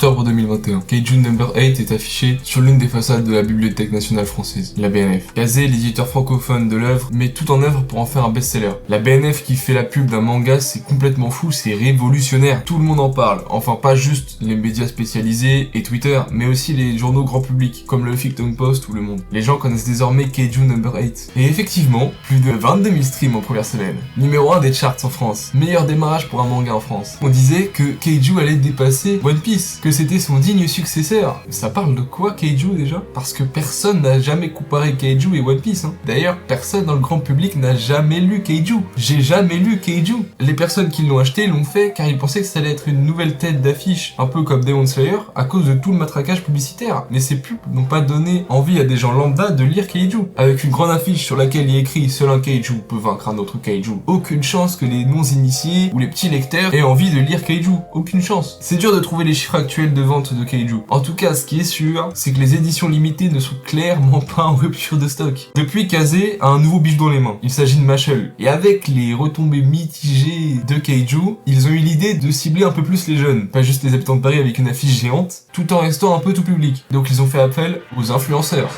Octobre 2021, Kaiju Number 8 est affiché sur l'une des façades de la Bibliothèque nationale française, la BNF. Kazé, l'éditeur francophone de l'œuvre, met tout en œuvre pour en faire un best-seller. La BNF qui fait la pub d'un manga, c'est complètement fou, c'est révolutionnaire. Tout le monde en parle, enfin pas juste les médias spécialisés et Twitter, mais aussi les journaux grand public, comme le Huffington Post ou Le Monde. Les gens connaissent désormais Kaiju Number 8. Et effectivement, plus de 22 000 streams en première semaine. Numéro 1 des charts en France. Meilleur démarrage pour un manga en France. On disait que Kaiju allait dépasser One Piece, que c'était son digne successeur. Ça parle de quoi Kaiju déjà? Parce que personne n'a jamais comparé Kaiju et One Piece. D'ailleurs, personne dans le grand public n'a jamais lu Kaiju. J'ai jamais lu Kaiju. Les personnes qui l'ont acheté l'ont fait car ils pensaient que ça allait être une nouvelle tête d'affiche, un peu comme Demon Slayer, à cause de tout le matraquage publicitaire. Mais ces pubs n'ont pas donné envie à des gens lambda de lire Kaiju. Avec une grande affiche sur laquelle il est écrit « Seul un Kaiju peut vaincre un autre Kaiju ». Aucune chance que les non-initiés ou les petits lecteurs aient envie de lire Kaiju. Aucune chance. C'est dur de trouver les chiffres actuels de vente de Kaiju. En tout cas, ce qui est sûr, c'est que les éditions limitées ne sont clairement pas en rupture de stock. Depuis, Kazé a un nouveau bijou dans les mains. Il s'agit de Mashle. Et avec les retombées mitigées de Kaiju, ils ont eu l'idée de cibler un peu plus les jeunes. Pas juste les habitants de Paris avec une affiche géante, tout en restant un peu tout public. Donc ils ont fait appel aux influenceurs.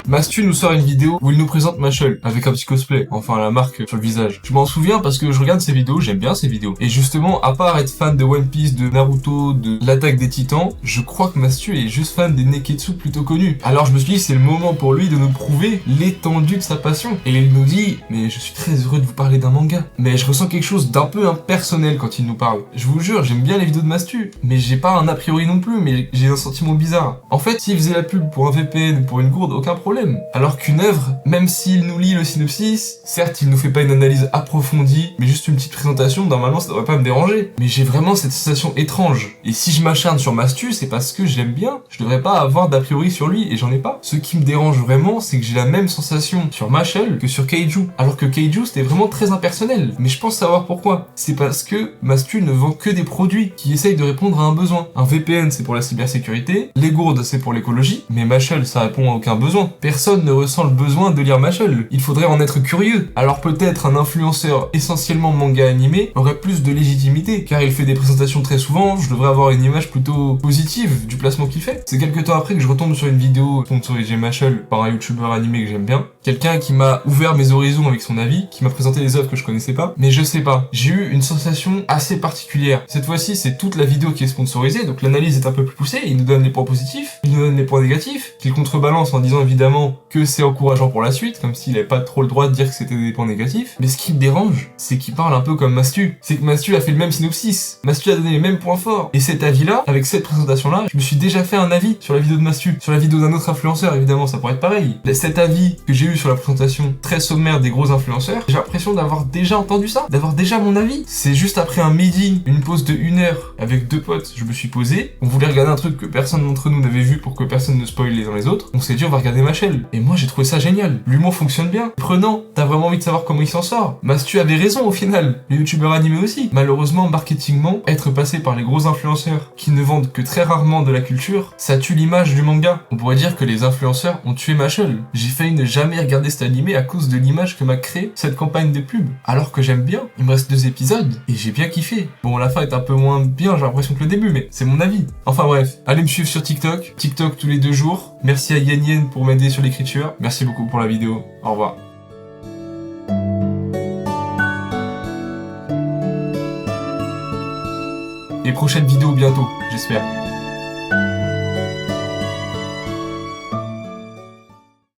Mastu nous sort une vidéo où il nous présente Mashle avec un petit cosplay, enfin la marque sur le visage. Je m'en souviens parce que je regarde ses vidéos, j'aime bien ses vidéos. Et justement, à part être fan de One Piece, de Naruto, de l'attaque des titans, je crois que Mastu est juste fan des Neketsu plutôt connus. Alors je me suis dit c'est le moment pour lui de nous prouver l'étendue de sa passion. Et il nous dit, mais je suis très heureux de vous parler d'un manga. Mais je ressens quelque chose d'un peu impersonnel quand il nous parle. Je vous jure, j'aime bien les vidéos de Mastu, mais j'ai pas un a priori non plus, mais j'ai un sentiment bizarre. En fait, s'il faisait la pub pour un VPN ou pour une gourde, aucun problème. Alors qu'une œuvre, même s'il nous lit le synopsis, certes il nous fait pas une analyse approfondie, mais juste une petite présentation, normalement ça devrait pas me déranger. Mais j'ai vraiment cette sensation étrange. Et si je m'acharne sur Mastu, c'est parce que j'aime bien. Je devrais pas avoir d'a priori sur lui, et j'en ai pas. Ce qui me dérange vraiment, c'est que j'ai la même sensation sur Mashle que sur Kaiju. Alors que Kaiju c'était vraiment très impersonnel. Mais je pense savoir pourquoi. C'est parce que Mastu ne vend que des produits qui essayent de répondre à un besoin. Un VPN c'est pour la cybersécurité, les gourdes c'est pour l'écologie, mais Mashle ça répond à aucun besoin. Personne ne ressent le besoin de lire Mashle. Il faudrait en être curieux. Alors peut-être un influenceur essentiellement manga animé aurait plus de légitimité, car il fait des présentations très souvent, je devrais avoir une image plutôt positive du placement qu'il fait. C'est quelques temps après que je retombe sur une vidéo sponsorisée Mashle par un youtubeur animé que j'aime bien. Quelqu'un qui m'a ouvert mes horizons avec son avis, qui m'a présenté des œuvres que je connaissais pas, mais je sais pas. J'ai eu une sensation assez particulière. Cette fois-ci, c'est toute la vidéo qui est sponsorisée, donc l'analyse est un peu plus poussée, il nous donne les points positifs, il nous donne les points négatifs, qu'il contrebalance en disant évidemment que c'est encourageant pour la suite, comme s'il avait pas trop le droit de dire que c'était des points négatifs. Mais ce qui me dérange, c'est qu'il parle un peu comme Mastu. C'est que Mastu a fait le même synopsis. Mastu a donné les mêmes points forts. Et cet avis-là, avec cette présentation-là, je me suis déjà fait un avis sur la vidéo de Mastu. Sur la vidéo d'un autre influenceur, évidemment, ça pourrait être pareil. Cet avis que j'ai eu sur la présentation très sommaire des gros influenceurs, j'ai l'impression d'avoir déjà entendu ça, d'avoir déjà mon avis. C'est juste après un midi, une pause de 1 heure avec 2 potes, je me suis posé. On voulait regarder un truc que personne d'entre nous n'avait vu pour que personne ne spoil les uns les autres. On s'est dit on va regarder Mashle. Et moi j'ai trouvé ça génial. L'humour fonctionne bien. Prenant, t'as vraiment envie de savoir comment il s'en sort. Mastu avait raison au final. Les youtubeurs animés aussi. Malheureusement, marketingement, être passé par les gros influenceurs qui ne vendent que très rarement de la culture, ça tue l'image du manga. On pourrait dire que les influenceurs ont tué Mashle. J'ai failli ne jamais regarder cet animé à cause de l'image que m'a créé cette campagne de pub. Alors que j'aime bien. Il me reste 2 épisodes et j'ai bien kiffé. Bon, la fin est un peu moins bien, j'ai l'impression que le début, mais c'est mon avis. Enfin bref, allez me suivre sur TikTok. TikTok tous les 2 jours. Merci à Yen Yen pour m'aider sur l'écriture. Merci beaucoup pour la vidéo. Au revoir. Et prochaine vidéo bientôt, j'espère.